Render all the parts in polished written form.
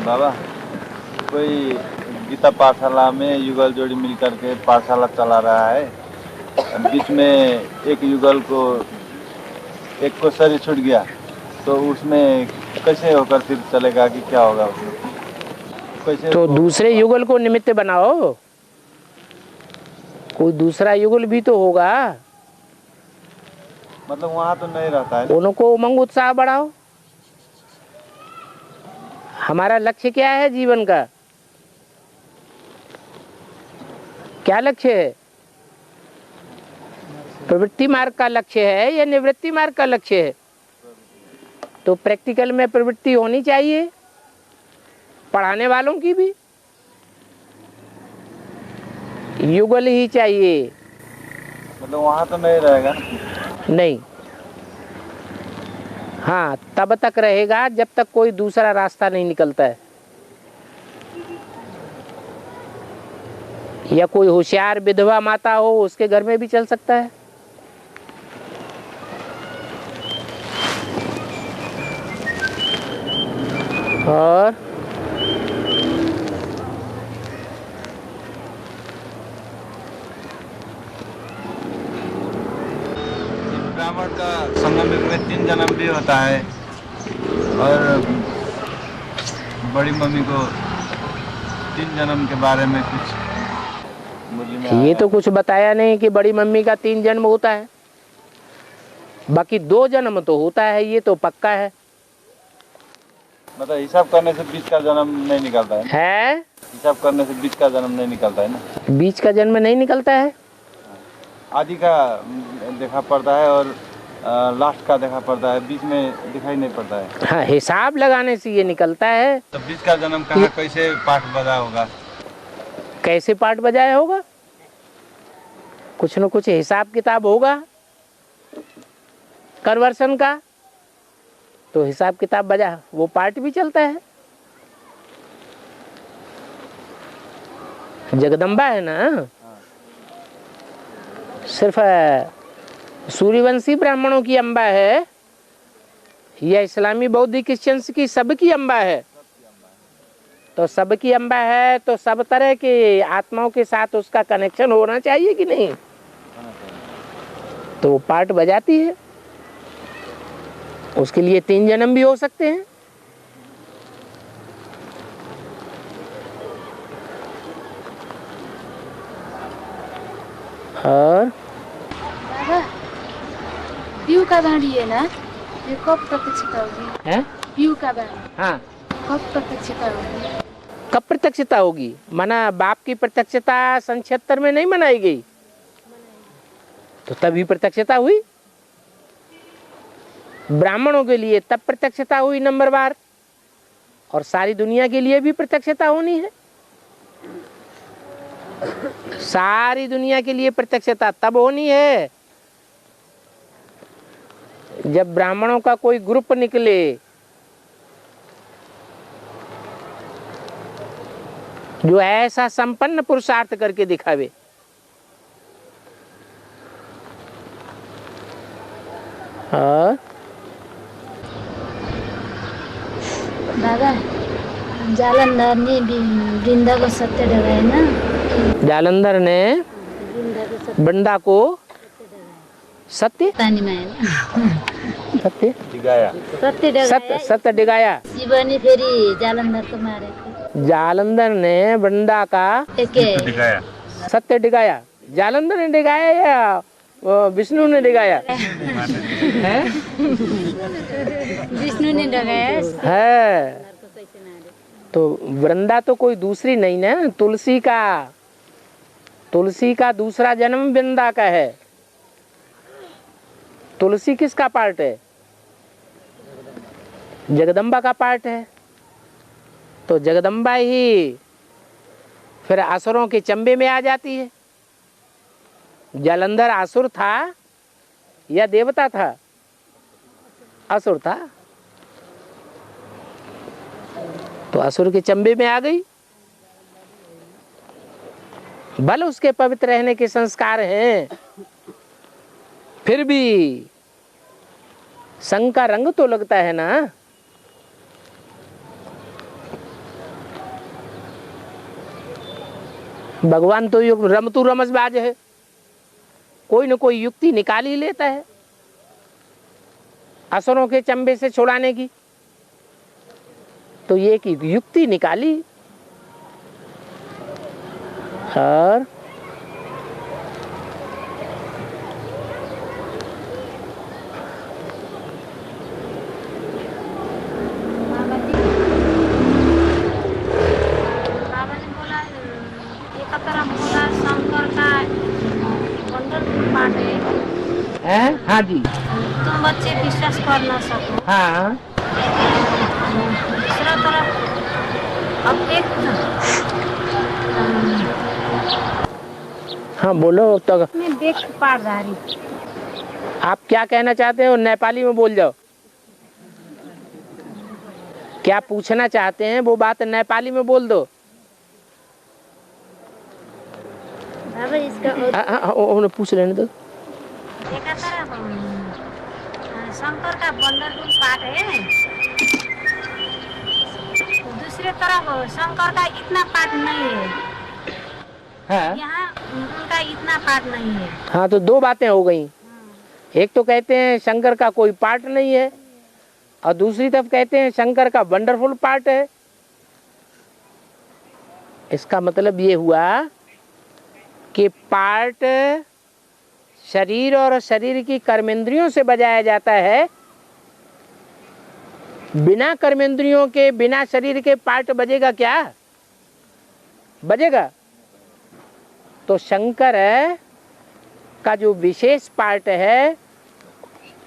बाबा, कोई गीता पाठशाला में युगल जोड़ी मिलकर के पाठशाला चला रहा है। बीच में एक को शरीर छूट गया, तो उसमें कैसे होकर फिर चलेगा कि क्या होगा उसमें? कैसे तो दूसरे युगल को निमित्त बनाओ, कोई दूसरा युगल भी तो होगा। मतलब वहाँ तो नहीं रहता है। उनको उमंग उत्साह बढ़ाओ। हमारा लक्ष्य क्या है जीवन का? क्या लक्ष्य है? प्रवृत्ति मार्ग का लक्ष्य है या निवृत्ति मार्ग का लक्ष्य है? तो प्रैक्टिकल में प्रवृत्ति होनी चाहिए, पढ़ाने वालों की भी। युगल ही चाहिए। मतलब वहाँ तो नहीं रहेगा? नहीं, हाँ तब तक रहेगा जब तक कोई दूसरा रास्ता नहीं निकलता है, या कोई होशियार विधवा माता हो उसके घर में भी चल सकता है। और ब्राह्मण का संगम युग में 3 जन्म भी होता है, और बड़ी मम्मी को 3 जन्म के बारे में कुछ मुरली में ये तो कुछ बताया नहीं कि बड़ी मम्मी का 3 जन्म होता है, बाकी 2 जन्म तो होता है, ये तो पक्का है। मतलब हिसाब करने से बीच का जन्म नहीं निकलता है? हिसाब करने से बीच का जन्म नहीं निकलता है ना? बीच का जन्म नहीं निकलता है, आदि का देखा पड़ता है और लास्ट का देखा पड़ता है, बीच में दिखाई नहीं पड़ता है। हाँ हिसाब लगाने से ये निकलता है। तो बीच का जन्म कहाँ कैसे पाठ बजा होगा? कैसे पाठ बजाया होगा? कुछ न कुछ हिसाब किताब होगा कन्वर्सन का, तो हिसाब किताब बजा वो पाठ भी चलता है। जगदम्बा है ना, सिर्फ सूर्यवंशी ब्राह्मणों की अम्बा है या इस्लामी बौद्ध क्रिश्चियंस की सबकी अम्बा है? तो सबकी अम्बा है तो सब तरह के आत्माओं के साथ उसका कनेक्शन होना चाहिए कि नहीं? तो वो पार्ट बजाती है। उसके लिए 3 जन्म भी हो सकते हैं। और बाबा, पीयू का बाणी है ना, ये कब प्रत्यक्षता होगी? है पीयू का बाणी, हाँ, कब प्रत्यक्षता होगी? कब प्रत्यक्षता होगी? माना बाप की प्रत्यक्षता 76 में नहीं मनाई गई, तो तभी प्रत्यक्षता हुई। ब्राह्मणों के लिए तब प्रत्यक्षता हुई नंबर बार, और सारी दुनिया के लिए भी प्रत्यक्षता होनी है। सारी दुनिया के लिए प्रत्यक्षता तब होनी है जब ब्राह्मणों का कोई ग्रुप निकले जो ऐसा संपन्न पुरुषार्थ करके दिखावे। दादा, जालंधर ने वृंदा को सत्य डराया ना? जालंधर ने वृंदा को सत्य तानी माया सत्य दिखाया, सत्य डिगाया। शिव ने फेरि जालंधर को मारे थे। जालंधर ने वृंदा का दिखाया, सत्य डिगाया। जालंधर ने डिगाया या विष्णु ने डिगाया? विष्णु ने डगाया है। तो वृंदा तो कोई दूसरी नहीं ना, तुलसी का दूसरा जन्म वृंदा का है। तुलसी किसका पार्ट है? जगदम्बा का पार्ट है। तो जगदम्बा ही फिर असुरों के चंबे में आ जाती है। जालंधर असुर था या देवता था? असुर था, तो असुर के चंबे में आ गई। भले उसके पवित्र रहने के संस्कार हैं, फिर भी संग का रंग तो लगता है ना। भगवान तो रमतू रमसबाज है, कोई न कोई युक्ति निकाल ही लेता है असुरों के चंबे से छुड़ाने की। तो ये की युक्ति निकाली और बाबा ने बोला एक तरफ बोला शंकर का वंडरफुल पार्ट है, हाँ जी, तुम बच्चे विश्वास कर ना सको। हाँ दूसरा तरफ अव्यक्त हाँ बोलो तो। में व्यक्त पाठधारी। आप क्या कहना चाहते हो? नेपाली में बोल जाओ, क्या पूछना चाहते हैं वो बात नेपाली में बोल दो। बाबा इसका उन्हें पूछ लेने दो। एक तरफ शंकर का वंडरफुल पार्ट है, दूसरे तरफ शंकर का इतना पार्ट नहीं है, हाँ यहाँ उनका इतना पार्ट नहीं है। हाँ, तो दो बातें हो गई। एक तो कहते हैं शंकर का कोई पार्ट नहीं है और दूसरी तरफ कहते हैं शंकर का वंडरफुल पार्ट है। इसका मतलब ये हुआ कि पार्ट शरीर और शरीर की कर्मेंद्रियों से बजाया जाता है, बिना कर्मेंद्रियों के बिना शरीर के पार्ट बजेगा क्या? बजेगा? तो शंकर का जो विशेष पार्ट है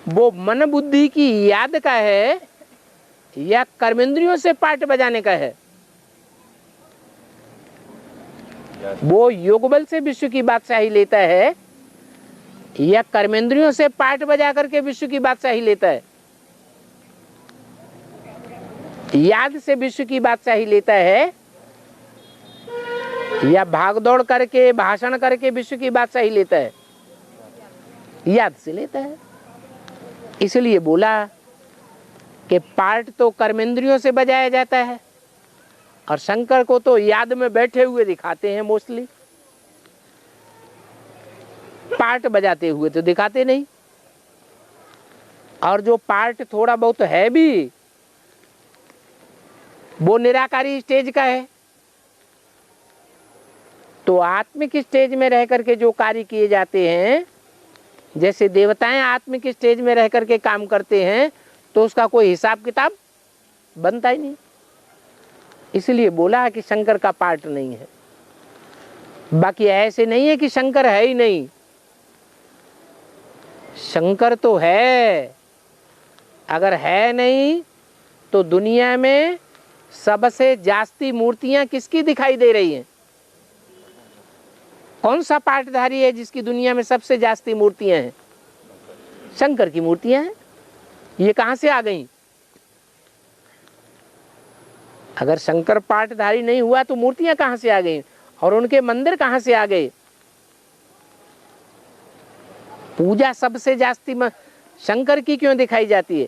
वो मन बुद्धि की याद का है या कर्मेंद्रियों से पार्ट बजाने का है? वो योगबल से विश्व की बादशाही लेता है या कर्मेंद्रियों से पार्ट बजा करके विश्व की बादशाही लेता है? याद से विश्व की बादशाही लेता है या भागदौड़ करके भाषण करके विश्व की बादशाही लेता है? याद से लेता है। इसलिए बोला कि पार्ट तो कर्मेंद्रियों से बजाया जाता है और शंकर को तो याद में बैठे हुए दिखाते हैं मोस्टली, पार्ट बजाते हुए तो दिखाते नहीं। और जो पार्ट थोड़ा बहुत है भी वो निराकारी स्टेज का है। तो आत्मिक स्टेज में रह करके जो कार्य किए जाते हैं, जैसे देवताएं आत्मिक स्टेज में रह करके काम करते हैं, तो उसका कोई हिसाब किताब बनता ही नहीं। इसलिए बोला कि शंकर का पार्ट नहीं है। बाकी ऐसे नहीं है कि शंकर है ही नहीं, शंकर तो है। अगर है नहीं तो दुनिया में सबसे जास्ती मूर्तियां किसकी दिखाई दे रही हैं? कौन सा पार्टधारी है जिसकी दुनिया में सबसे जास्ती मूर्तियां हैं? शंकर की मूर्तियां हैं। ये कहां से आ गई? अगर शंकर पार्टधारी नहीं हुआ तो मूर्तियां कहां से आ गई और उनके मंदिर कहां से आ गए? पूजा सबसे जास्ती शंकर की क्यों दिखाई जाती है?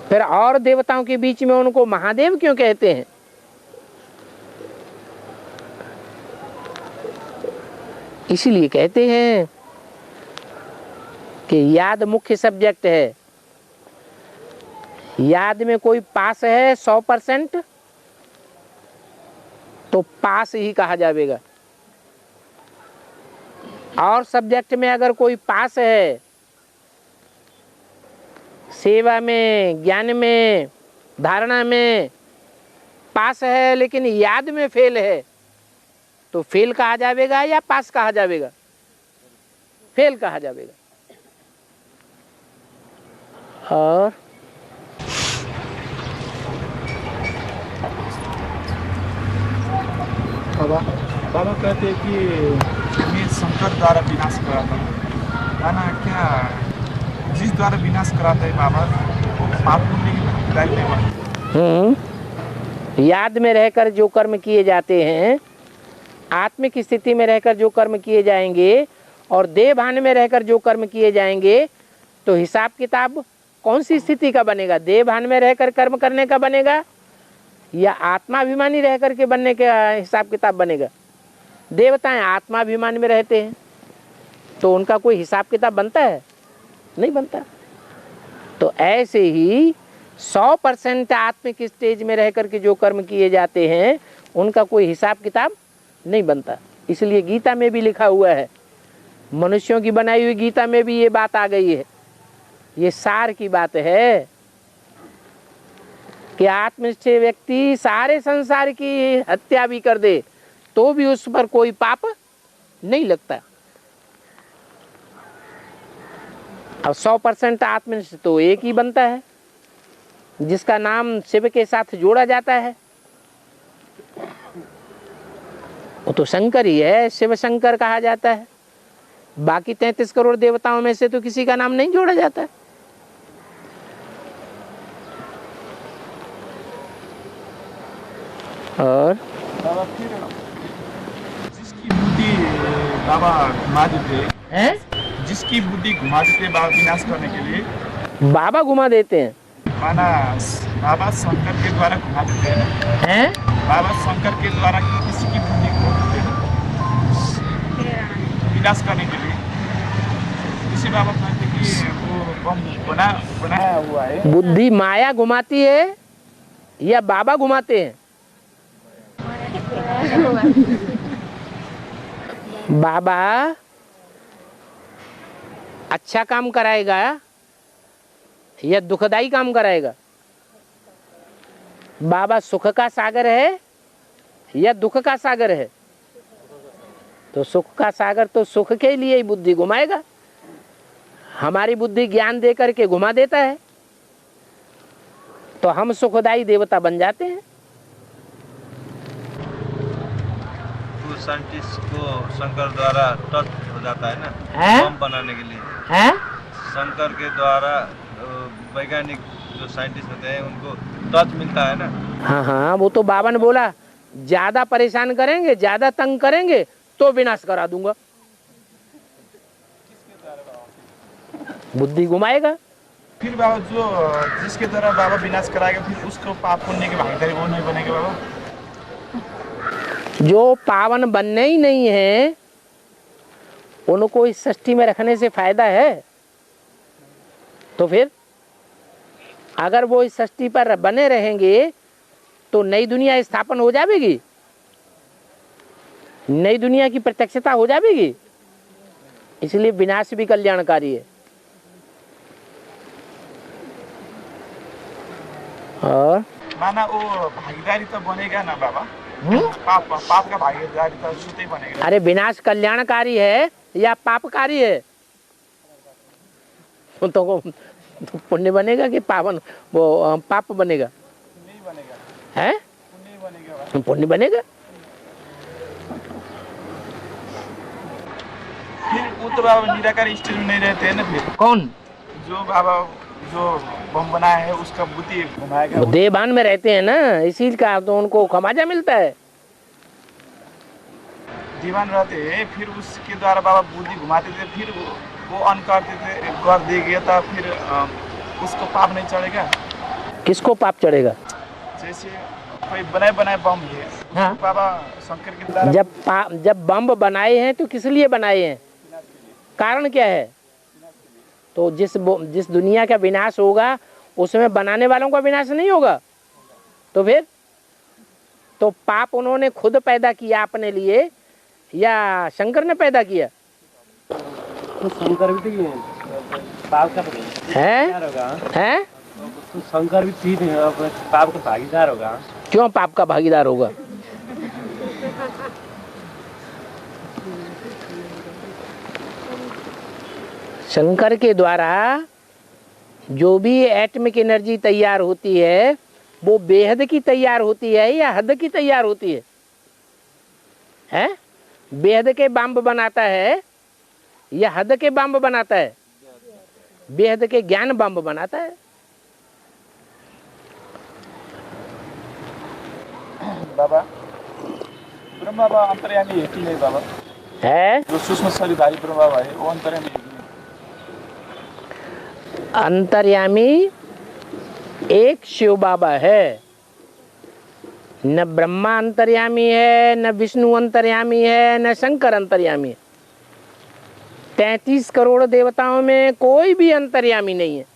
फिर और देवताओं के बीच में उनको महादेव क्यों कहते हैं? इसीलिए कहते हैं कि याद मुख्य सब्जेक्ट है। याद में कोई पास है 100% तो पास ही कहा जाएगा, और सब्जेक्ट में अगर कोई पास है, सेवा में, ज्ञान में, धारणा में पास है लेकिन याद में फेल है, तो फेल कहा जाएगा या पास कहा जाएगा? फेल कहा जाएगा। और बाबा कहते हैं कि मैं शंकर द्वारा विनाश कराता हूँ, ना क्या जिस द्वारा विनाश कराता है बाबा पाप पुण्य की नहीं बनता। याद में रहकर जो कर्म किए जाते हैं, आत्मिक स्थिति में रहकर जो कर्म किए जाएंगे और देह भान में रहकर जो कर्म किए जाएंगे, तो हिसाब किताब कौन सी स्थिति का बनेगा? देह भान में रहकर कर्म करने का बनेगा या आत्माभिमानी रह करके बनने का हिसाब किताब बनेगा? देवताएं आत्माभिमान में रहते हैं तो उनका कोई हिसाब किताब बनता है? नहीं बनता। तो ऐसे ही 100% आत्मिक स्टेज में रह करके जो कर्म किए जाते हैं उनका कोई हिसाब किताब नहीं बनता। इसलिए गीता में भी लिखा हुआ है, मनुष्यों की बनाई हुई गीता में भी ये बात आ गई है। ये सार की बात है कि आत्मनिष्ठ व्यक्ति सारे संसार की हत्या भी कर दे तो भी उस पर कोई पाप नहीं लगता। अब 100% आत्मनिष्ठ तो एक ही बनता है जिसका नाम शिव के साथ जोड़ा जाता है, वो तो शंकर ही है, शिव शंकर कहा जाता है। बाकी 33 करोड़ देवताओं में से तो किसी का नाम नहीं जोड़ा जाता। और बाबा फिर जिसकी बुद्धि बाबा घुमा देते हैं, जिसकी बुद्धि घुमा देते बाबा विनाश करने के लिए, बाबा घुमा देते हैं माना बाबा शंकर के द्वारा घुमा देते हैं। हैं? बाबा शंकर के द्वारा किसी की बुद्धि घुमा देते हैं विनाश करने के लिए। इसी बाबा कहते कि वो बम बनाया हुआ है। बुद्धि माया घुमाती है या बाबा घुमाते हैं? बाबा अच्छा काम कराएगा या दुखदाई काम कराएगा? बाबा सुख का सागर है या दुख का सागर है? तो सुख का सागर तो सुख के लिए ही बुद्धि घुमाएगा। हमारी बुद्धि ज्ञान दे करके घुमा देता है तो हम सुखदाई देवता बन जाते हैं। तो साइंटिस्ट को शंकर द्वारा टच हो जाता है ना बम बनाने के लिए। हैं? शंकर के द्वारा वैज्ञानिक जो साइंटिस्ट होते हैं उनको टच मिलता है ना। हाँ हाँ, वो तो बाबा ने बोला ज्यादा परेशान करेंगे, ज्यादा तंग करेंगे तो विनाश करा दूंगा। बुद्धि घुमाएगा। फिर बाबा जो जिसके द्वारा बाबा विनाश कराएगा फिर उसको पाप पुण्य के भागीदारी वो नहीं बनेगा बाबा। जो पावन बनने ही नहीं है उनको इस सृष्टि में रखने से फायदा है? तो फिर अगर वो इस सृष्टि पर बने रहेंगे तो नई दुनिया स्थापन हो जाएगी, नई दुनिया की प्रत्यक्षता हो जाएगी। इसलिए विनाश भी कल्याणकारी है। और माना वो भागीदारी तो बनेगा ना बाबा। पाप का भागीदारी तो शुद्ध बनेगा। अरे विनाश कल्याणकारी है या पापकारी है? तो पुण्य बनेगा कि पावन वो पाप बनेगा? नहीं बनेगा है? पुण्य बनेगा। पुण्य बनेगा। फिर वो तो बाबा निराकार स्टेज में नहीं रहते हैं ना। फिर कौन? जो बाबा जो बम बनाया है उसका बुद्धि घुमाएगा। वो देवान में रहते हैं ना, इसी का तो उनको खमाजा मिलता है। दीवान रहते हैं फिर उसके द्वारा बाबा बुद्धि घुमाते थे। फिर वो अन करते थे कर देगा तो फिर उसको पाप नहीं चढ़ेगा। किसको पाप चढ़ेगा? जैसे कोई बनाए बम है। हाँ। बाबा शंकर के द्वारा जब बम बनाए हैं तो किस लिए बनाए हैं? कारण क्या है? तो जिस दुनिया का विनाश होगा उसमें बनाने वालों का विनाश नहीं होगा। तो फिर तो पाप उन्होंने खुद पैदा किया अपने लिए या शंकर ने पैदा किया? तो शंकर भी तो पाप का भागीदार होगा। हैं? तो शंकर भी ठीक है, पाप का भागीदार होगा। क्यों पाप का भागीदार होगा? शंकर के द्वारा जो भी एटमिक एनर्जी तैयार होती है वो बेहद की तैयार होती है या हद की तैयार होती है? हैं? बेहद के बम बनाता है या हद के बम बनाता है? बेहद के ज्ञान बम बनाता है। बाबा ब्रह्म बाबा अंतर्यामी है कि नहीं बाबा? है? जो सूक्ष्म शरीरधारी ब्रह्म बाबा है वो अंतर्यामी है कि नहीं? अंतर्यामी एक शिव बाबा है न ब्रह्मा अंतर्यामी है, न विष्णु अंतर्यामी है, न शंकर अंतर्यामी है। 33 करोड़ देवताओं में कोई भी अंतर्यामी नहीं है।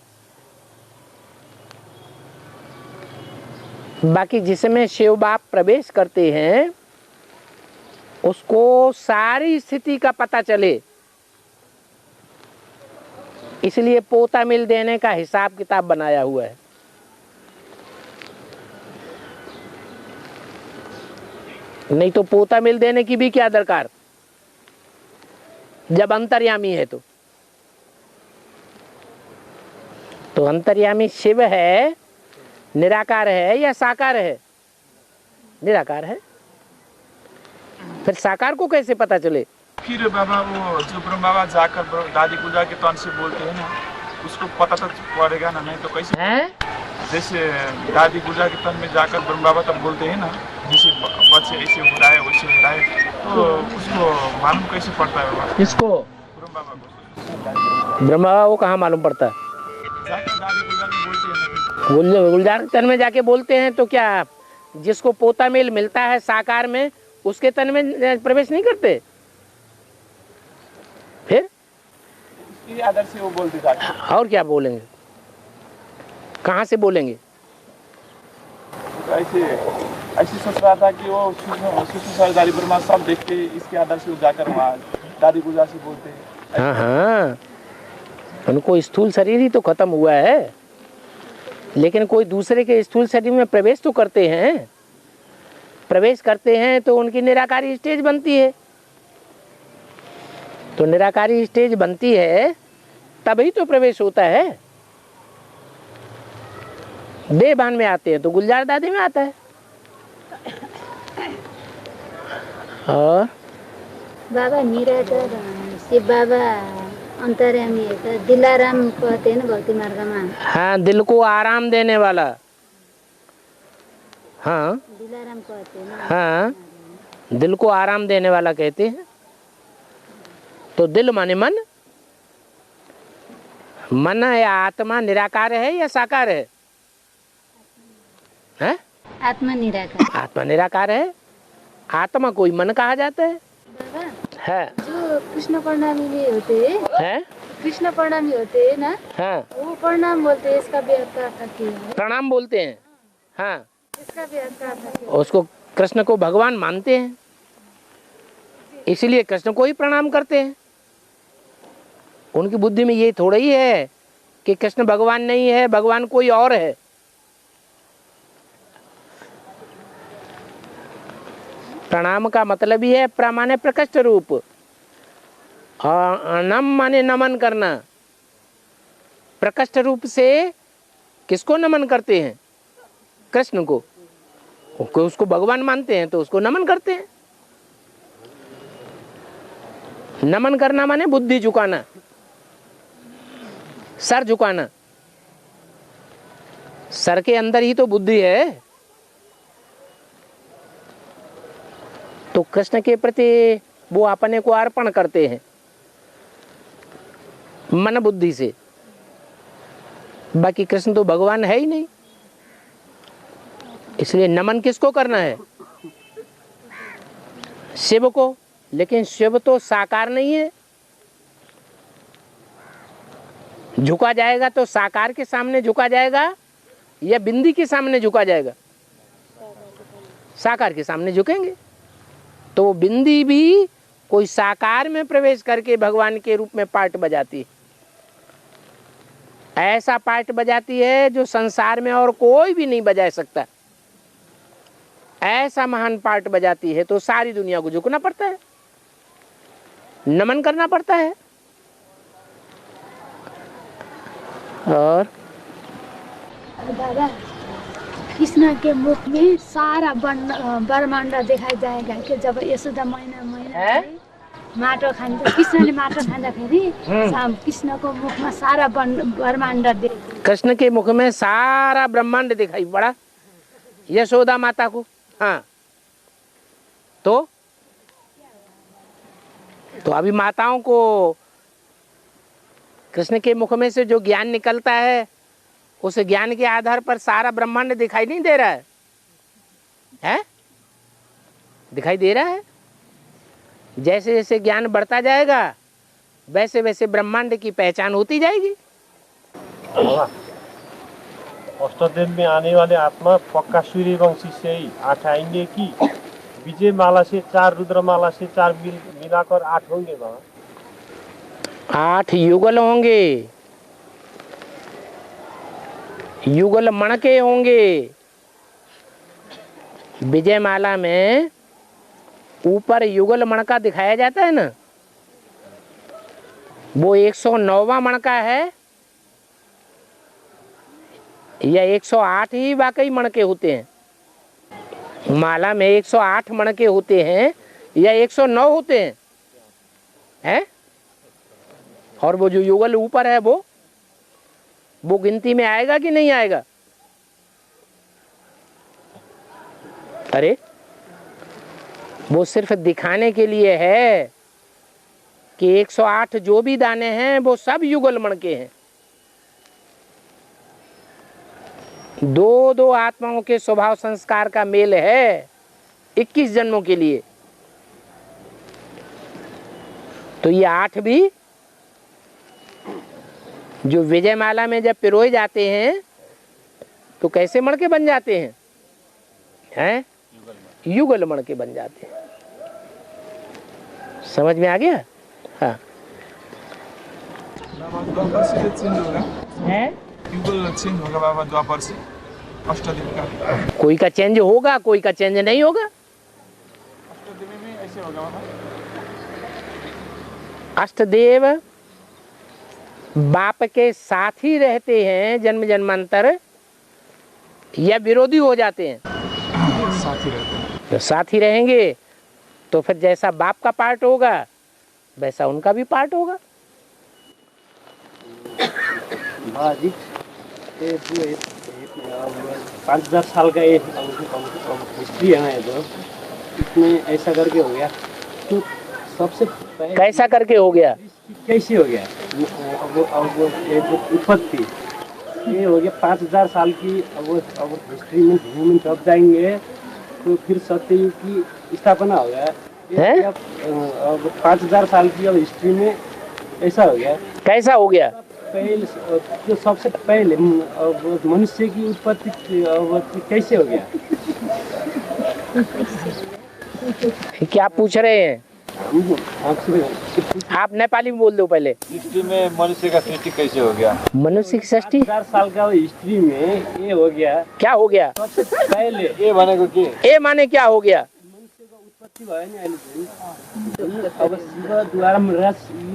बाकी जिसमें शिव बाप प्रवेश करते हैं उसको सारी स्थिति का पता चले, इसलिए पोता मिल देने का हिसाब किताब बनाया हुआ है। नहीं तो पोता मिल देने की भी क्या दरकार, जब अंतर्यामी है तो अंतर्यामी शिव है, निराकार है या साकार है? निराकार है। फिर साकार को कैसे पता चले? फिर बाबा वो जो ब्रह्म बाबा जाकर दादी पूजा के तन से बोलते हैं ना, उसको पता तो पड़ेगा ना, नहीं तो कैसे हैं? जैसे दादी पूजा के तन में जाकर ब्रह्म बाबा तब बोलते हैं ना, जैसे बच्चे ऐसे हो रहा है वैसे हो रहा है, तो उसको मालूम कैसे पड़ता है बाबा? किसको? ब्रह्म बाबा को। ब्रह्मा बाबा को कहाँ मालूम पड़ता है? जाकर दादी पूजा में बोलते हैं ना। गुलजार के तन में जाके बोलते हैं, तो क्या जिसको पोता मेल मिलता है साकार में उसके तन में प्रवेश नहीं करते? फिर इसके आदर से वो बोलते जाकर। और क्या बोलेंगे? कहाँ से बोलेंगे? ऐसे सोच रहा था कि वो सुसु दादी ब्रह्मा सब देख के इसके आदर से वो जाकर वहाँ दादी पूजा से बोलते हैं। हाँ हाँ, उनको स्थूल शरीर ही तो खत्म हुआ है, लेकिन कोई दूसरे के स्थूल शरीर में प्रवेश तो करते हैं। प्रवेश करते हैं तो उनकी निराकारी स्टेज बनती है। तो निराकारी स्टेज बनती है तभी तो प्रवेश होता है। देवभान में आते हैं तो गुलजार दादी में आता है। और बाबा निराकार शिव बाबा अंतर्यामी है, तो दिलाराम कहते हैं ना भक्ति मार्ग में। हाँ, दिल को आराम देने वाला। हाँ दिलाराम कहते हैं ना। हाँ, दिल को आराम देने वाला कहते हैं। तो दिल माने मन, मन या आत्मा निराकार है या साकार है? हैं? आत्मा निराकार। आत्मा निराकार है। आत्मा कोई मन कहा जाता है। बाबा है जो कृष्ण प्रणामी में होते है कृष्ण प्रणामी होते हैं ना, हाँ, वो प्रणाम बोलते हैं, इसका भी अर्थ क्या है? प्रणाम बोलते हैं। हाँ, इसका भी अर्थ क्या है? उसको कृष्ण को भगवान मानते हैं, इसलिए कृष्ण को ही प्रणाम करते हैं। उनकी बुद्धि में ये थोड़ा ही है कि कृष्ण भगवान नहीं है, भगवान कोई और है। प्रणाम का मतलब ही है प्र माने प्रकृष्ट रूप, और नम माने नमन करना। प्रकृष्ट रूप से किसको नमन करते हैं? कृष्ण को। उसको भगवान मानते हैं तो उसको नमन करते हैं। नमन करना माने बुद्धि झुकाना, सर झुकाना। सर के अंदर ही तो बुद्धि है। तो कृष्ण के प्रति वो अपने को अर्पण करते हैं मन बुद्धि से। बाकी कृष्ण तो भगवान है ही नहीं, इसलिए नमन किसको करना है? शिव को। लेकिन शिव तो साकार नहीं है। झुका जाएगा तो साकार के सामने झुका जाएगा या बिंदी के सामने झुका जाएगा? साकार के सामने झुकेंगे। तो वो बिंदी भी कोई साकार में प्रवेश करके भगवान के रूप में पार्ट बजाती है। ऐसा पार्ट बजाती है जो संसार में और कोई भी नहीं बजा सकता। ऐसा महान पार्ट बजाती है तो सारी दुनिया को झुकना पड़ता है, नमन करना पड़ता है। और दादा कृष्ण के मुख में सारा ब्रह्मांड दिखाई जाएगा कि जब यशोदा महीना माटो खान्छ, कृष्णले माटो खाँदाखेरि कृष्णको मुखमा सारा ब्रह्मांड देखिन्छ। कृष्ण के मुख में सारा ब्रह्मांड दिखाई पड़ा यशोदा माता को। हाँ, तो अभी माताओं को कृष्ण के मुख में से जो ज्ञान निकलता है उस ज्ञान के आधार पर सारा ब्रह्मांड दिखाई नहीं दे रहा है, है? दिखाई दे रहा है? जैसे जैसे ज्ञान बढ़ता जाएगा वैसे वैसे ब्रह्मांड की पहचान होती जाएगी। अष्टदेव में आने वाले आत्मा पक्का सूर्यवंशी से ही 8 आएंगे कि विजय माला से 4 रुद्रमाला से 4 मिलाकर 8 होंगे बाबा? 8 युगल होंगे, युगल मणके होंगे। विजय माला में ऊपर युगल मणका दिखाया जाता है ना, वो 109वां मणका है या 108 ही वाकई मणके होते हैं? माला में 108 मणके होते हैं या 109 होते हैं? हैं? और वो जो युगल ऊपर है वो गिनती में आएगा कि नहीं आएगा? अरे वो सिर्फ दिखाने के लिए है कि 108 जो भी दाने हैं वो सब युगल मणके हैं। 2 आत्माओं के स्वभाव संस्कार का मेल है 21 जन्मों के लिए। तो ये 8 भी जो विजयमाला में जब पिरोए जाते हैं तो कैसे मणके बन जाते हैं? हैं? युगल मणके बन जाते हैं। समझ में आ गया? हाँ। द्वापर से चेंज होगा, है? युगल चेंज होगा बाबा द्वापर से अष्टदेव का? कोई का चेंज होगा, कोई का चेंज नहीं होगा। अष्टदेव में ऐसे होगा बाबा? अष्टदेव बाप के साथ ही रहते हैं जन्म जन्मांतर या विरोधी हो जाते हैं? साथ ही रहते हैं। तो साथ ही रहेंगे तो फिर जैसा बाप का पार्ट होगा वैसा उनका भी पार्ट होगा। बाजी ये 5000 साल का ये हिस्ट्री है ना, ये तो इसमें ऐसा करके हो गया। तो सबसे पहले कैसा करके हो गया? कैसे हो गया? अब ये जो उत्पत्ति ये हो गया 5000 साल की। अब हिस्ट्री में ह्यूमन जब जाएंगे तो फिर सत्ययुग की स्थापना हो गया है? अब 5000 साल की अब हिस्ट्री में ऐसा हो गया। कैसा हो गया? पहले जो सबसे पहले अब मनुष्य की उत्पत्ति कैसे हो गया? क्या पूछ रहे हैं आप? नेपाली में बोल दो पहले। सृष्टि में मनुष्य का सृष्टि कैसे हो गया? मनुष्य की सृष्टि 5000 साल का हिस्ट्री में ये हो गया। क्या हो गया? सबसे पहले ये भनेको के? ए माने क्या हो गया? मनुष्यको उत्पत्ति भयो नि अहिले चाहिँ। अब शिवद्वारा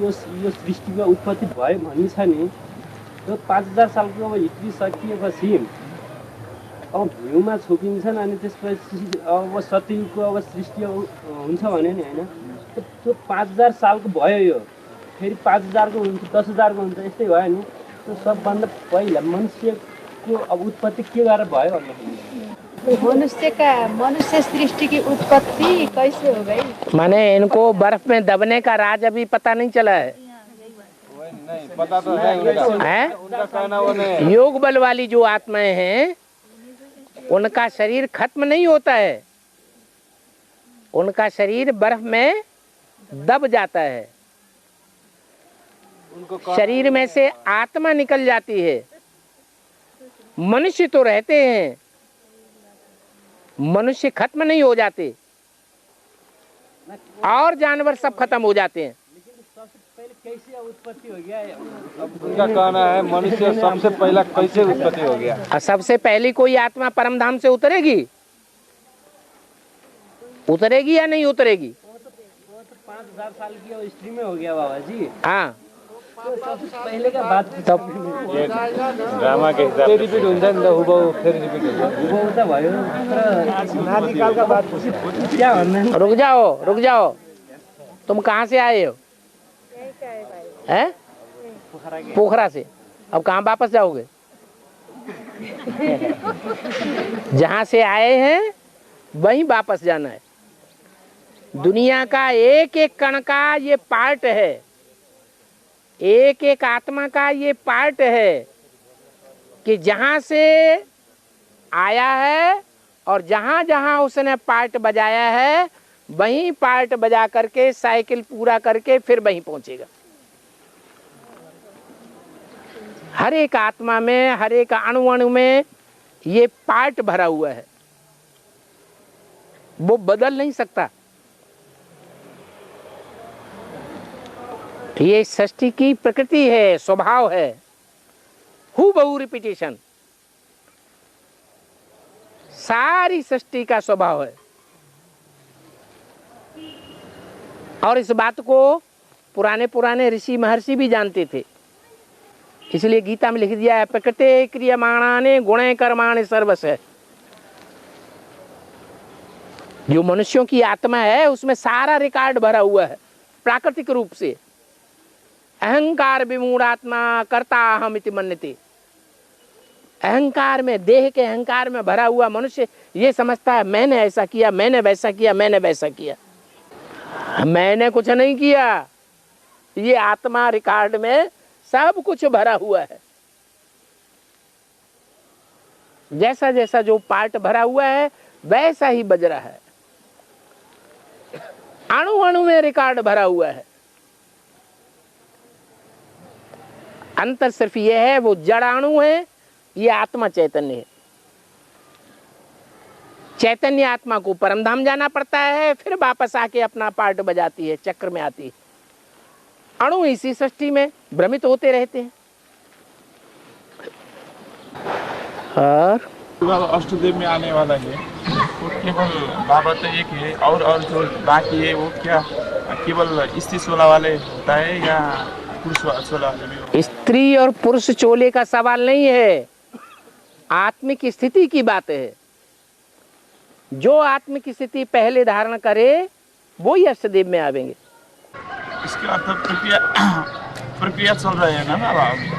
यो सृष्टिको उत्पत्ति भयो भन्ने छ नि, त्यो 5000 सालको अब हिस्ट्री सकिएपछि अब भ्यूमा छोपिन्छन् अनि त्यसपछि अब सत्ययुगको अब सृष्टि हुन्छ भने नि होइन। त्यो 5000 सालको भयो, यो फेरि 5000 को हुन्छ, 10000 को हुन्छ, यस्तै भयो नि। त्यो सबभन्दा पहिला मनुष्यको अब उत्पत्ति के गरेर भयो भन्दाखेरि मनुष्य सृष्टि की उत्पत्ति कैसे हो गई? माने इनको बर्फ में दबने का राज अभी पता नहीं चला है। नहीं पता तो है उनका कहना वो नहीं। योग बल वाली जो आत्माएं हैं उनका शरीर खत्म नहीं होता है, उनका शरीर बर्फ में दब जाता है। शरीर में से आत्मा निकल जाती है। मनुष्य तो रहते हैं, मनुष्य खत्म नहीं हो जाते और जानवर सब खत्म हो जाते हैं। उनका कहना है मनुष्य सबसे पहला कैसे उत्पत्ति हो गया? सबसे पहली कोई आत्मा परम धाम से उतरेगी? उतरेगी या नहीं उतरेगी? 5000 साल की हिस्ट्री में हो गया बाबा जी। हाँ, तो सबसे पहले का बात तब ड्रामा के हिसाब से रिपीट हुन्छ नि त, हुबहु फेरि रिपीट हुन्छ। हुबहु त भयो तर नानीकालका बात क्या भन्नु? रुक जाओ। तुम कहाँ से आए हो? हैं? पोखरा से। अब कहाँ वापस जाओगे? जहाँ से आए हैं वहीं वापस जाना है। दुनिया का एक एक कण का ये पार्ट है, एक एक आत्मा का ये पार्ट है कि जहाँ से आया है और जहां जहां उसने पार्ट बजाया है वहीं पार्ट बजा करके साइकिल पूरा करके फिर वहीं पहुंचेगा। हर एक आत्मा में, हर एक अणु अणु में ये पार्ट भरा हुआ है, वो बदल नहीं सकता। ये सृष्टि की प्रकृति है, स्वभाव है, हूबहू रिपीटेशन, सारी सृष्टि का स्वभाव है। और इस बात को पुराने पुराने ऋषि महर्षि भी जानते थे, इसलिए गीता में लिख दिया है प्रकृते क्रियमाणाने गुणे कर्माणि सर्वश है। जो मनुष्यों की आत्मा है उसमें सारा रिकॉर्ड भरा हुआ है प्राकृतिक रूप से। अहंकार विमूढ़ात्मा कर्ता अहम इति मन्यते। अहंकार में, देह के अहंकार में भरा हुआ मनुष्य ये समझता है मैंने ऐसा किया, मैंने वैसा किया, मैंने वैसा किया। मैंने कुछ नहीं किया, ये आत्मा रिकॉर्ड में सब कुछ भरा हुआ है। जैसा जैसा जो पार्ट भरा हुआ है वैसा ही बज रहा है। अणु अणु में रिकॉर्ड भरा हुआ है। अंतर सिर्फ ये है, वो जड़ अणु है, ये आत्मा चैतन्य है। चैतन्य आत्मा को परमधाम जाना पड़ता है, फिर वापस आके अपना पार्ट बजाती है, चक्र में आती है। अणु इसी सृष्टि में भ्रमित होते रहते हैं। और अष्टदेव में आने वाला है वो केवल बाबा तो एक है, और जो बाकी है वो क्या केवल स्त्री चोला वाले होता है या पुरुष चोला वाले भी होता है? स्त्री और पुरुष चोले का सवाल नहीं है, आत्मिक स्थिति की बात है। जो आत्मिक स्थिति पहले धारण करे वो ही अष्टदेव में आवेंगे। इसके मतलब प्रक्रिया चल रहा है ना बाबा अभी?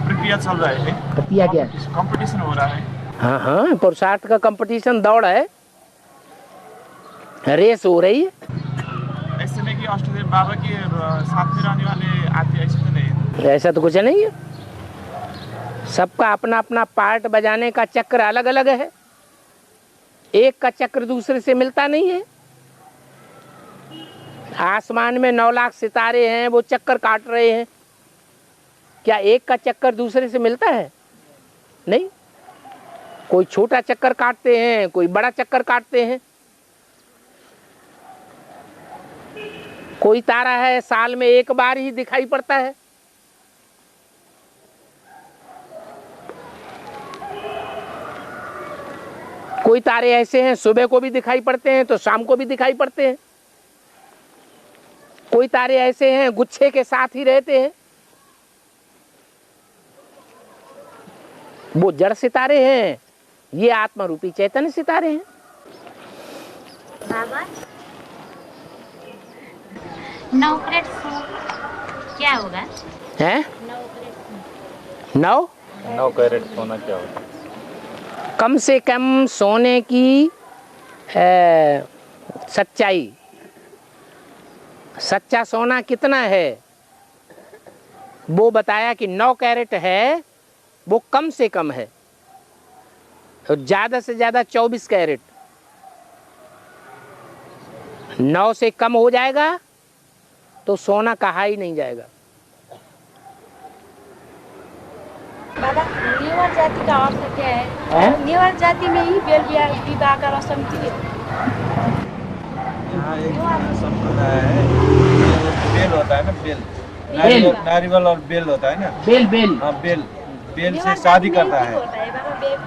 प्रक्रिया चल रहा है, प्रक्रिया क्या? कंपटीशन हो रहा है। हाँ हाँ, पुरुषार्थ का कंपटीशन, दौड़ है, रेस हो रही है। ऐसे नहीं कि अष्टदेव बाबा के साथ में रहने वाले आते, ऐसे तो नहीं? ऐसा तो कुछ नहीं है, सबका अपना अपना पार्ट बजाने का चक्र अलग अलग है। एक का चक्र दूसरे से मिलता नहीं है। आसमान में 9 लाख सितारे हैं, वो चक्कर काट रहे हैं, क्या एक का चक्कर दूसरे से मिलता है? नहीं। कोई छोटा चक्कर काटते हैं, कोई बड़ा चक्कर काटते हैं। कोई तारा है साल में एक बार ही दिखाई पड़ता है। कोई तारे ऐसे हैं सुबह को भी दिखाई पड़ते हैं तो शाम को भी दिखाई पड़ते हैं। कोई तारे ऐसे हैं गुच्छे के साथ ही रहते हैं। वो जड़ सितारे हैं, ये आत्मा रूपी चैतन्य सितारे हैं। बाबा 9 कैरेट क्या होगा? हैं? 9 कैरेट सोना क्या होता है? कम से कम सोने की सच्चाई, सच्चा सोना कितना है वो बताया कि 9 कैरेट है, वो कम से कम है, और ज़्यादा से ज़्यादा 24 कैरेट। 9 से कम हो जाएगा तो सोना कहा ही नहीं जाएगा। बाबा नेवार जाति का अर्थ क्या है? नेवार जाति में ही बेल विवाह का रस्म थी। यहाँ एक संप्रदाय है, बेल होता है ना, बेल, नारियल और बेल होता है ना। बेल हाँ, बेल से शादी करता है।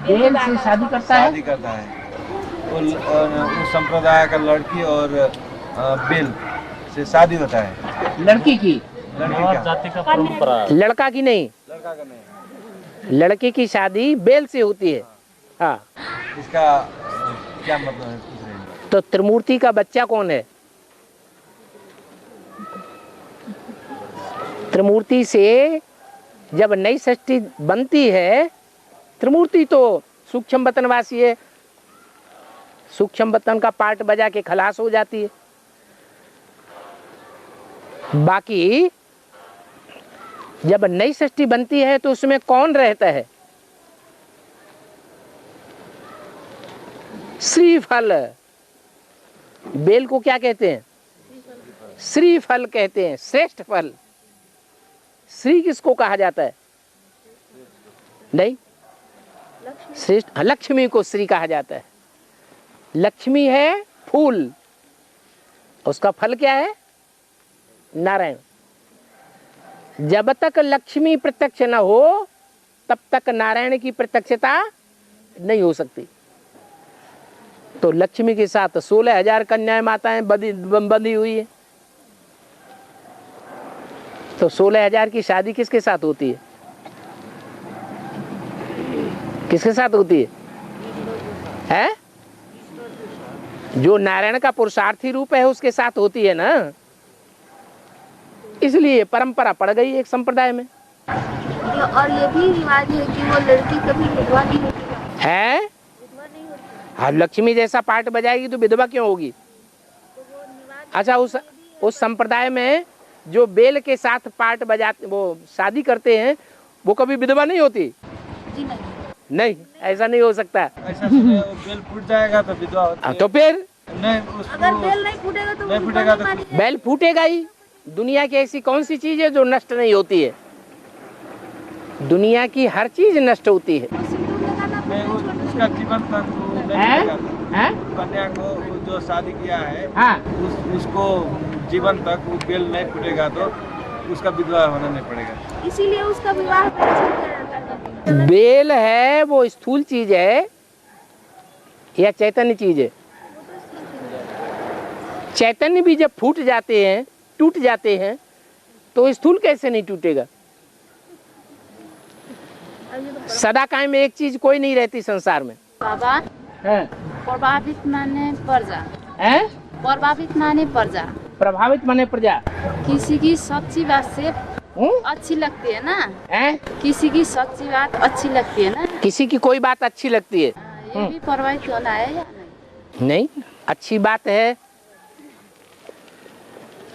बेल से शादी करता है। शादी करता है उस संप्रदाय का लड़की और बेल से शादी होता है। लड़की की, लड़की का परंपरा, लड़का की नहीं, लड़का का नहीं। लड़की की शादी बेल से होती है। हाँ, इसका क्या मतलब है पूछ रहे हैं? तो त्रिमूर्ति का बच्चा कौन है? त्रिमूर्ति से जब नई सृष्टि बनती है, त्रिमूर्ति तो सूक्ष्म बतनवासी है, सूक्ष्म बतन का पार्ट बजा के खलास हो जाती है। बाकी जब नई सृष्टि बनती है तो उसमें कौन रहता है? श्रीफल। बेल को क्या कहते हैं? श्रीफल कहते हैं, श्रेष्ठ फल। श्री किसको कहा जाता है? नहीं, श्रेष्ठ, लक्ष्मी को श्री कहा जाता है। लक्ष्मी है फूल, उसका फल क्या है? नारायण। जब तक लक्ष्मी प्रत्यक्ष न हो तब तक नारायण की प्रत्यक्षता नहीं हो सकती। तो लक्ष्मी के साथ 16,000 कन्याएं माताएं बंधी हुई है। तो 16,000 की शादी किसके साथ होती है? किसके साथ होती है? जो नारायण का पुरुषार्थी रूप है उसके साथ होती है ना। इसलिए परंपरा पड़ गई एक संप्रदाय में। और ये भी रिवाज है कि वो लड़की कभी विधवा नहीं होती है। हाँ, लक्ष्मी जैसा पार्ट बजाएगी तो विधवा क्यों होगी? अच्छा, उस संप्रदाय में जो बेल के साथ पार्ट बजाते, वो शादी करते हैं, वो कभी विधवा नहीं होती? जी नहीं, ऐसा नहीं हो सकता। ऐसा सुने वो बेल फूट जाएगा तो विधवा होती है। तो फिर नहीं, अगर बेल नहीं फूटेगा तो नहीं फूटेगा तो बेल फूटेगा ही। दुनिया की ऐसी कौन सी चीज है जो नष्ट नहीं होती है? दुनिया की हर चीज नष्ट होती है। नहीं, उसका जीवन तक वो नहीं हैं? फूटेगा। हैं? कन्या को जो शादी किया है हाँ, उसको जीवन तक वो बेल नहीं फूटेगा तो उसका विधवा होना नहीं पड़ेगा। इसीलिए उसका विवाह बेल है वो स्थूल चीज है या चैतन्य चीज है? चैतन्य भी जब फूट जाते हैं, टूट जाते हैं, तो स्थूल कैसे नहीं टूटेगा? सदा कायम एक चीज कोई नहीं रहती संसार में। बाबा, है? प्रभावित माने प्रजा, है? प्रभावित माने प्रजा। प्रभावित माने प्रजा। किसी की सच्ची बात से अच्छी लगती है ना? है? किसी की सच्ची बात अच्छी लगती है ना? किसी की कोई बात अच्छी लगती है? ये भी प्रभावित होना है या नहीं? नहीं, अच्छी बात है,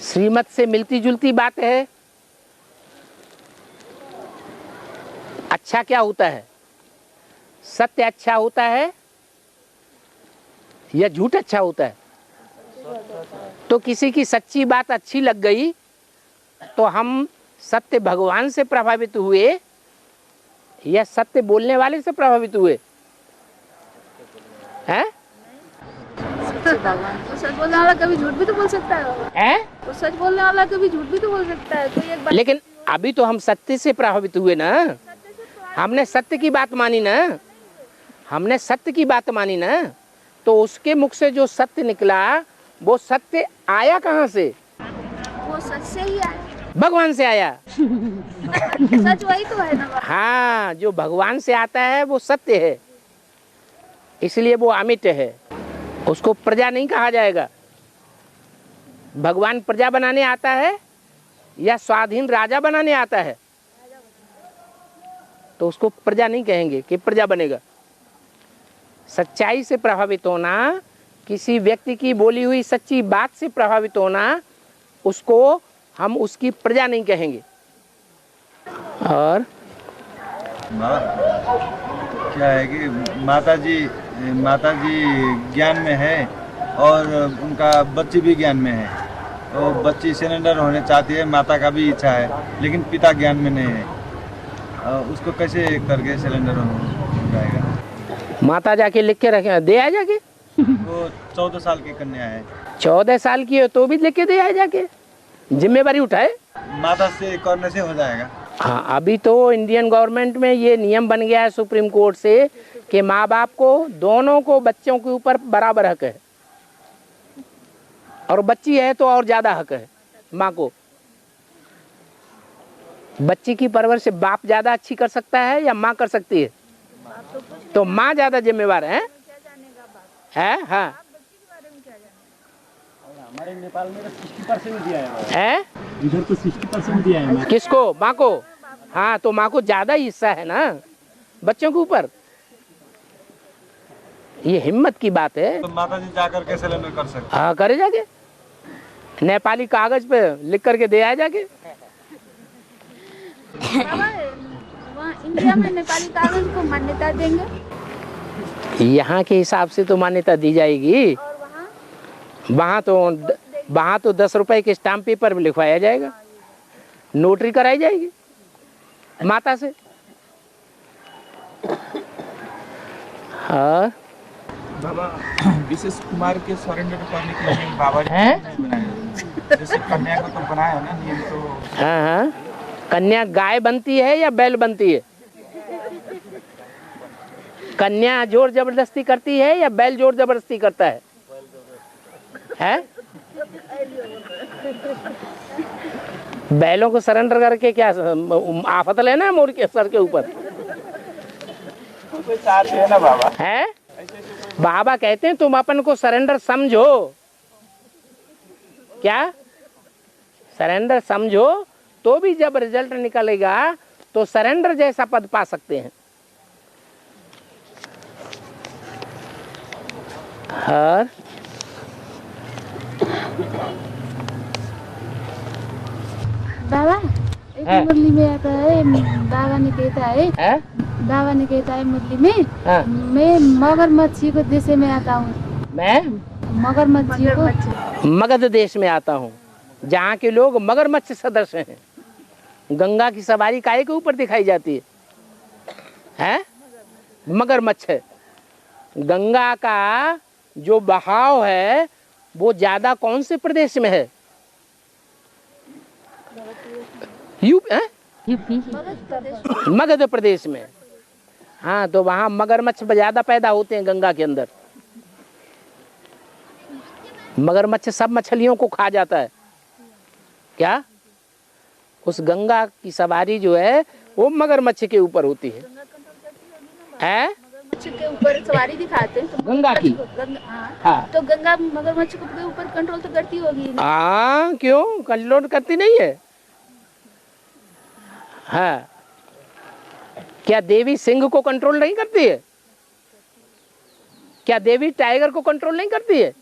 श्रीमत से मिलती जुलती बात है। अच्छा क्या होता है? सत्य अच्छा होता है या झूठ अच्छा होता है? तो किसी की सच्ची बात अच्छी लग गई तो हम सत्य भगवान से प्रभावित हुए या सत्य बोलने वाले से प्रभावित हुए? हैं? तो सच बोलने वाला कभी झूठ भी तो बोल सकता है बाबा। हैं? तो सच बोलने वाला कभी झूठ भी तो बोल सकता है। कोई एक बात लेकिन अभी तो हम सत्य से प्रभावित हुए ना। हमने सत्य की बात मानी ना। हमने सत्य की बात मानी ना। तो उसके मुख से जो सत्य निकला वो सत्य आया कहाँ से? वो सच से ही आया। भगवान से आया। सच वही तो है ना बाबा। हाँ, जो भगवान से आता है वो सत्य है, इसलिए वो अमिट है। उसको प्रजा नहीं कहा जाएगा। भगवान प्रजा बनाने आता है या स्वाधीन राजा बनाने आता है तो उसको प्रजा नहीं कहेंगे कि प्रजा बनेगा। सच्चाई से प्रभावित होना, किसी व्यक्ति की बोली हुई सच्ची बात से प्रभावित होना, उसको हम उसकी प्रजा नहीं कहेंगे। और क्या है कि माता जी ज्ञान में है और उनका बच्ची भी ज्ञान में है। तो बच्ची सिलेंडर होने चाहती है, माता का भी इच्छा है, लेकिन पिता ज्ञान में नहीं है। उसको कैसे करके सिलेंडर हो जाएगा? माता जाके लिख के रखे दे आ जाके। वो 14 साल की कन्या है। 14 साल की हो तो भी लिख के दे आ जाके, जिम्मेवारी उठाए। माता से करने से हो जाएगा। हाँ, अभी तो इंडियन गवर्नमेंट में ये नियम बन गया है सुप्रीम कोर्ट से कि माँ बाप को, दोनों को बच्चों के ऊपर बराबर हक है, और बच्ची है तो और ज्यादा हक है माँ को। बच्ची की परवरिश बाप ज्यादा अच्छी कर सकता है या माँ कर सकती है? तो माँ ज्यादा जिम्मेवार है। हाँ, हमारे नेपाल में 60% दिया है। इधर तो 60% दिया है। किसको? माँ को। हाँ, तो माँ को ज्यादा हिस्सा है ना बच्चों के ऊपर। ये हिम्मत की बात है। तो माता जी जाकर के सिलेंडर कर सकते। हाँ, करे जाके, नेपाली कागज पे लिख करके दे आए जाके। वहाँ इंडिया में नेपाली कागज को मान्यता देंगे? यहाँ के हिसाब से तो मान्यता दी जाएगी। वहाँ तो 10 रुपए के स्टाम्प पेपर में लिखवाया जाएगा, नोटरी कराई जाएगी माता से। हाँ बाबा विशेष कुमार के सरेंडर करने के लिए बाबा जी हैं? ने बनाया, जैसे कन्या को तो बनाया ना नियम तो। हाँ हाँ, कन्या गाय बनती है या बैल बनती है? कन्या जोर जबरदस्ती करती है या बैल जोर जबरदस्ती करता है? हैं? बैलों को सरेंडर करके क्या आफत लेना है मोर के सर के ऊपर? कोई साथ है ना बाबा। है बाबा कहते हैं तुम अपन को सरेंडर समझो। क्या सरेंडर समझो तो भी जब रिजल्ट निकलेगा तो सरेंडर जैसा पद पा सकते हैं। हर बाबा एक हाँ। मुरली में आता है, बाबा ने कहता है, है? बाबा ने कहता है मुरली में, हाँ। मैं मगरमच्छी को देश में आता हूँ। मैं मगरमच्छी को मगध देश में आता हूँ, जहाँ के लोग मगरमच्छ सदृश हैं। गंगा की सवारी काहे के ऊपर दिखाई जाती है? मगरमच्छ। गंगा का जो बहाव है वो ज्यादा कौन से प्रदेश में है? यूपी मगध प्रदेश में। हाँ, तो वहाँ मगरमच्छ ज्यादा पैदा होते हैं गंगा के अंदर। मगरमच्छ सब मछलियों को खा जाता है। क्या उस गंगा की सवारी जो है वो मगरमच्छ के ऊपर होती है? के ऊपर सवारी दिखाते हैं तो गंगा की? हाँ। तो गंगा मगरमच्छ के ऊपर कंट्रोल तो करती होगी ना? हाँ, क्यों कंट्रोल करती नहीं है? हाँ, क्या देवी सिंह को कंट्रोल नहीं करती है? क्या देवी टाइगर को कंट्रोल नहीं करती है?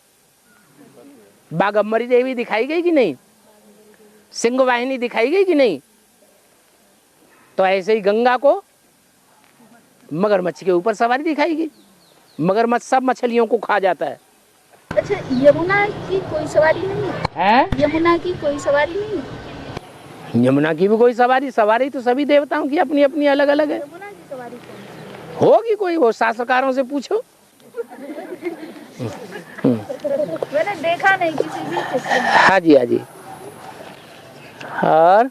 बाघम्बरी देवी दिखाई गई कि नहीं? सिंह वाहिनी दिखाई गई कि नहीं? तो ऐसे ही गंगा को मगरमच्छ के ऊपर सवारी दिखाएगी। मगरमच्छ सब मछलियों को खा जाता है। अच्छा, यमुना की कोई सवारी नहीं है? यमुना की कोई सवारी नहीं है? यमुना की भी कोई सवारी तो सभी देवताओं की अपनी अपनी अलग अलग है। यमुना की सवारी होगी कोई, वो शास्त्रकारों से पूछो। मैंने देखा नहीं किसी भी चित्र में। हाँ जी, हाँ जी। और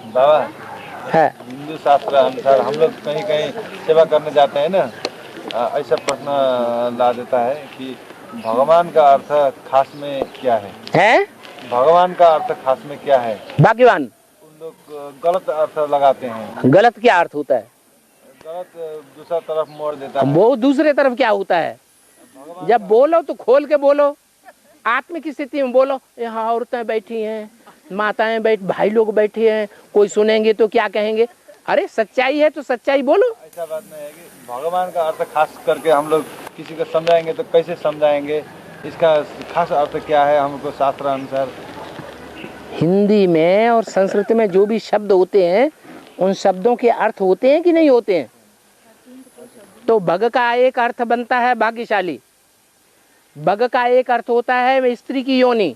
बाबा है हिंदू शास्त्र अनुसार हम लोग कहीं कहीं सेवा करने जाते हैं ना, ऐसा प्रश्न ला देता है कि भगवान का अर्थ खास में क्या है? भगवान का अर्थ खास में क्या है? भाग्यवान। उन लोग गलत अर्थ लगाते हैं। गलत क्या अर्थ होता है? गलत दूसरा तरफ मोड़ देता है। वो दूसरे तरफ क्या होता है? जब बोलो तो खोल के बोलो, आत्मिक स्थिति में बोलो। यहाँ औरतें बैठी हैं, माताएं भाई लोग बैठे हैं, कोई सुनेंगे तो क्या कहेंगे? अरे सच्चाई है तो सच्चाई बोलो। ऐसा बात नहीं है कि भगवान का अर्थ खास करके हम लोग किसी को समझाएंगे तो कैसे समझाएंगे? इसका खास अर्थ क्या है हमको शास्त्र अनुसार? हिंदी में और संस्कृत में जो भी शब्द होते हैं उन शब्दों के अर्थ होते हैं कि नहीं होते हैं? तो भग का एक अर्थ बनता है भाग्यशाली। भग का एक अर्थ होता है स्त्री की योनि।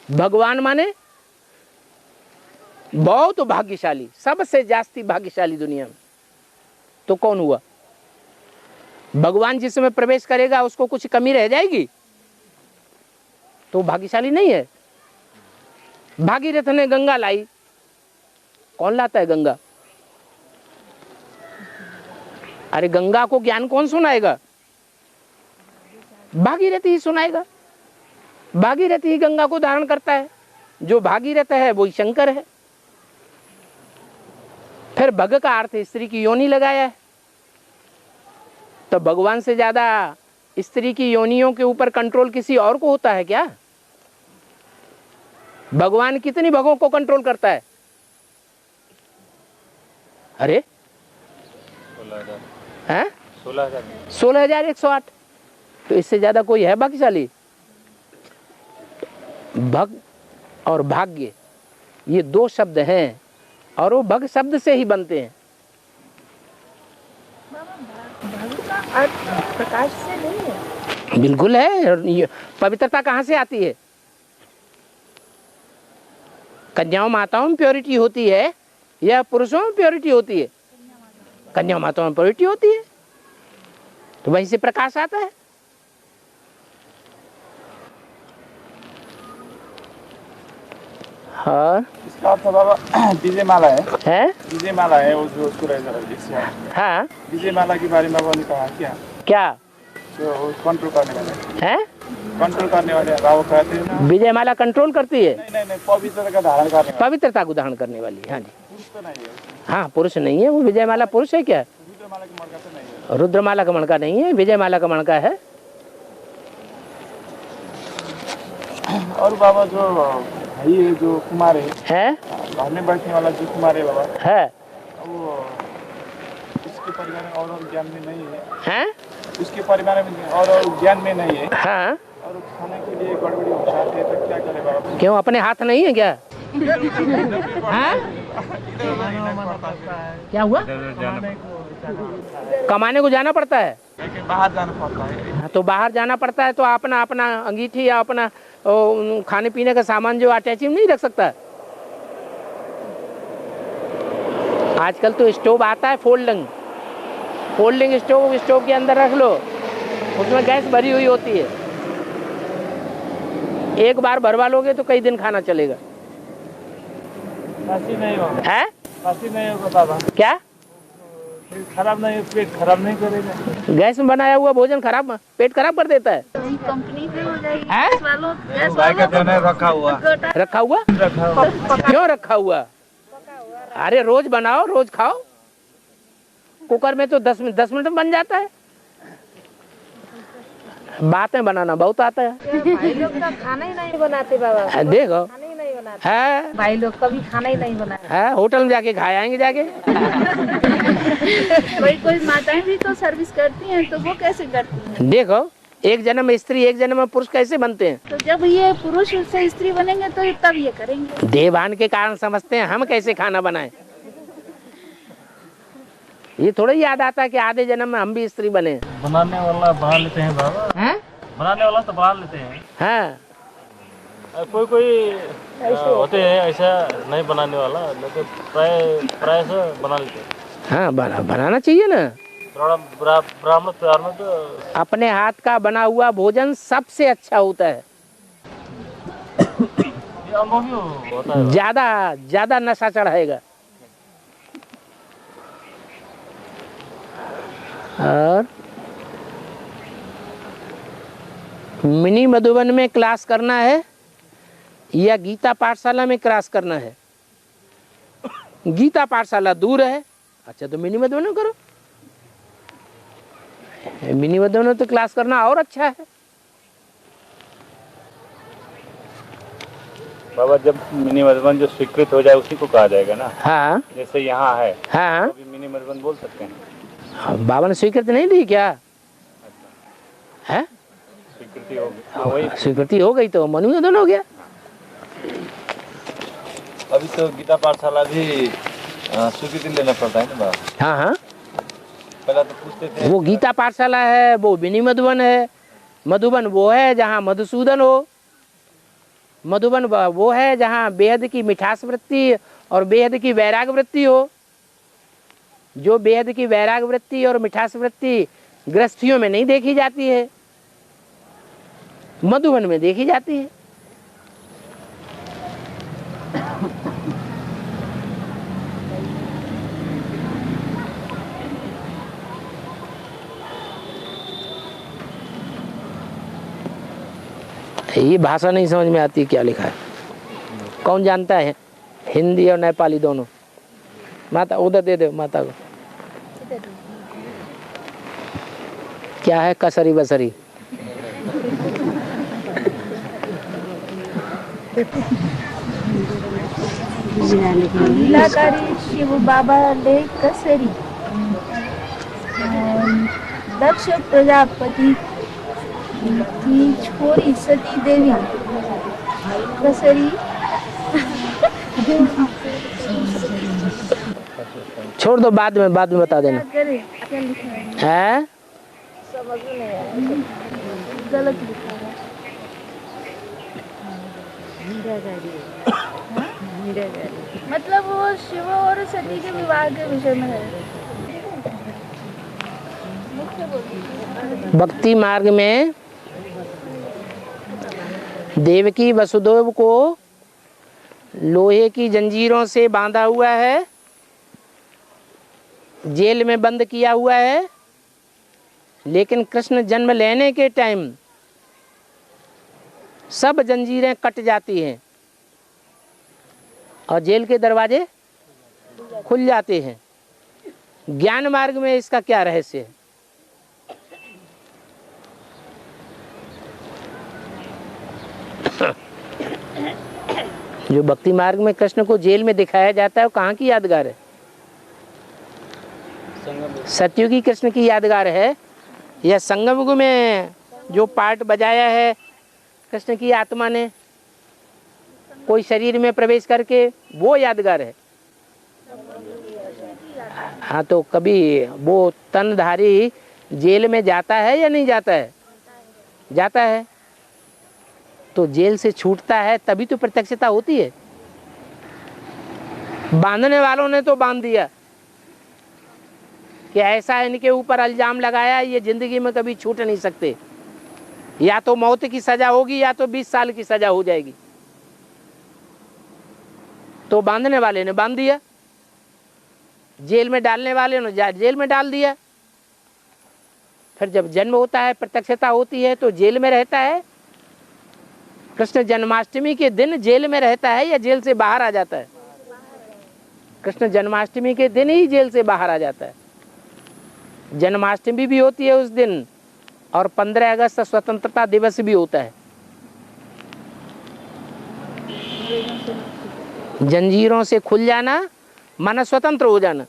भगवान माने बहुत भाग्यशाली, सबसे जास्ती भाग्यशाली दुनिया में। तो कौन हुआ? भगवान जिसमें प्रवेश करेगा उसको कुछ कमी रह जाएगी? तो भाग्यशाली नहीं है। भागीरथ ने गंगा लाई। कौन लाता है गंगा? अरे गंगा को ज्ञान कौन सुनाएगा? भागीरथ ही सुनाएगा। भागीरथ ही गंगा को धारण करता है। जो भागीरथ है वही शंकर है। फिर भग का अर्थ स्त्री की योनि लगाया है। तो भगवान से ज्यादा स्त्री की योनियों के ऊपर कंट्रोल किसी और को होता है क्या? भगवान कितनी भगों को कंट्रोल करता है? अरे 16,108। तो इससे ज्यादा कोई है भाग्यशाली? भग और भाग्य ये दो शब्द हैं और वो भग शब्द से ही बनते हैं। और प्रकाश से नहीं है? बिल्कुल है। ये पवित्रता कहाँ से आती है? कन्याओं माताओं में प्योरिटी होती है या पुरुषों में प्योरिटी होती है? कन्याओं माताओं में प्योरिटी होती है, तो वहीं से प्रकाश आता है। और इसका अर्थ बाबा विजय माला है, विजय माला है वो जो उसको रहेगा। हाँ, विजय माला के बारे में आपने कहा क्या? क्या जो कंट्रोल करने वाले है? कंट्रोल करने वाले राव कहते हैं ना। विजय माला कंट्रोल करती है? नहीं, पवित्रता का धारण करने वाले। पवित्रता को धारण करने वाली। हाँ जी, पुरुष तो नहीं है। हाँ, पुरुष नहीं है वो। विजय माला पुरुष है क्या? रुद्रमाला का मणका तो नहीं है। रुद्रमाला का मणका नहीं है, विजय माला का मणका है। और बाबा जो भाई है, जो कुमार है घर में बैठने वाला जो कुमार है बाबा है, वो उसके परिवार में और ज्ञान में नहीं है। उसके परिवार में और ज्ञान में नहीं है। हाँ, और खाने के लिए गड़बड़ी हो जाती है तो क्या करे बाबा? क्यों, अपने हाथ नहीं है क्या? क्या हुआ? कमाने को जाना पड़ता है, बाहर जाना पड़ता है। तो बाहर जाना पड़ता है तो अपना अपना अंगीठी या अपना खाने पीने का सामान जो अटैची में नहीं रख सकता। आजकल तो स्टोव आता है फोल्डिंग स्टोव के अंदर रख लो, उसमें गैस भरी हुई होती है। एक बार भरवा लोगे तो कई दिन खाना चलेगा। नहीं होगा है? नहीं होगा बाबा। क्या खराब नहीं, पेट खराब नहीं करेगा। गैस में बनाया हुआ भोजन पेट खराब कर देता है। कंपनी पे हो जाएगी। रखा हुआ क्यों रखा हुआ? अरे रोज बनाओ, रोज खाओ। कुकर में तो 10 मिनट में बन जाता है। बातें बनाना बहुत आता है। भाई लोग तो खाना ही नहीं बनाते बाबा। देखो, खाना ही नहीं बनाते है भाई लोग, कभी खाना ही नहीं बनाते है। होटल में जाके खाए आएंगे जाके। कोई माताएं भी तो सर्विस करती हैं, तो वो कैसे करती हैं? देखो, एक जन्म में स्त्री एक जन्म में पुरुष कैसे बनते हैं? तो जब ये पुरुष से स्त्री बनेंगे तो तब ये करेंगे। देवान के कारण समझते हैं हम कैसे खाना बनाएं। ये थोड़ा याद आता है कि आधे जन्म में हम भी स्त्री बने। बनाने वाला बना लेते हैं बाबा। बनाने वाला तो बना लेते हैं। हाँ, कोई होते हैं ऐसा नहीं बनाने वाला, लेकिन प्राय से बना लेते हैं। हाँ, बनाना चाहिए ना। ब्राह्मण त्योहार में तो अपने हाथ का बना हुआ भोजन सबसे अच्छा होता है। ये अनुभवी होता है। ज्यादा नशा चढ़ाएगा। और मिनी मधुबन में क्लास करना है या गीता पाठशाला में क्लास करना है? गीता पाठशाला दूर है, अच्छा तो मिनी मधुबन में करो। मिनी मधुबन में तो क्लास करना और अच्छा है। बाबा जब मिनी मधुबन जो स्वीकृत हो जाए उसी को कहा जाएगा ना। हाँ, जैसे यहाँ है, हाँ, तो मिनी मधुबन बोल सकते हैं। बाबा ने स्वीकृति नहीं दी क्या? है स्वीकृति हो गई। हाँ, वही स्वीकृति हो गई तो मनु मधुबन हो गया। अभी तो गीता पाठशाला भी स्वीकृति लेना पड़ता है ना बाबा। हाँ, हाँ, पहले तो पूछते थे। वो गीता पाठशाला है, वो मिनी मधुबन है। मधुबन वो है जहाँ मधुसूदन हो। मधुबन वो है जहाँ बेहद की मिठास वृत्ति और बेहद की वैराग वृत्ति हो। जो बेहद की वैराग वृत्ति और मिठास वृत्ति गृहस्थियों में नहीं देखी जाती है, मधुबन में देखी जाती है। ये भाषा नहीं समझ में आती क्या लिखा है। कौन जानता है हिंदी और नेपाली दोनों? माता उधर दे दो माता को। क्या है कसरी बसरी? लीलाकारी शिव बाबा ले कसरी, दक्ष प्रजापति की छोरी सती देवी कसरी। छोड़ दो, बाद में बता देना। क्या लिखा है? है समझ में नहीं आया, गलत लिखा है। मतलब वो शिव और सती के विवाह के विषय में है। भक्ति मार्ग में देवकी वसुदेव को लोहे की जंजीरों से बांधा हुआ है, जेल में बंद किया हुआ है, लेकिन कृष्ण जन्म लेने के टाइम सब जंजीरें कट जाती हैं और जेल के दरवाजे खुल जाते हैं। ज्ञान मार्ग में इसका क्या रहस्य है? जो भक्ति मार्ग में कृष्ण को जेल में दिखाया जाता है वो कहाँ की यादगार है? सतयुगी कृष्ण की यादगार है या संगम युग में जो पार्ट बजाया है कृष्ण की आत्मा ने कोई शरीर में प्रवेश करके, वो यादगार है? हाँ, तो कभी वो तनधारी जेल में जाता है या नहीं जाता है? जाता है। तो जेल से छूटता है तभी तो प्रत्यक्षता होती है। बांधने वालों ने तो बांध दिया कि ऐसा इनके ऊपर इल्जाम लगाया, ये जिंदगी में कभी छूट नहीं सकते, या तो मौत की सजा होगी या तो 20 साल की सजा हो जाएगी। तो बांधने वाले ने बांध दिया, जेल में डालने वाले ने जेल में डाल दिया। फिर जब जन्म होता है, प्रत्यक्षता होती है, तो जेल में रहता है। कृष्ण जन्माष्टमी के दिन जेल में रहता है या जेल से बाहर आ जाता है? कृष्ण जन्माष्टमी के दिन ही जेल से बाहर आ जाता है। जन्माष्टमी भी होती है उस दिन और 15 अगस्त स्वतंत्रता दिवस भी होता है। जंजीरों से खुल जाना माना स्वतंत्र हो जाना।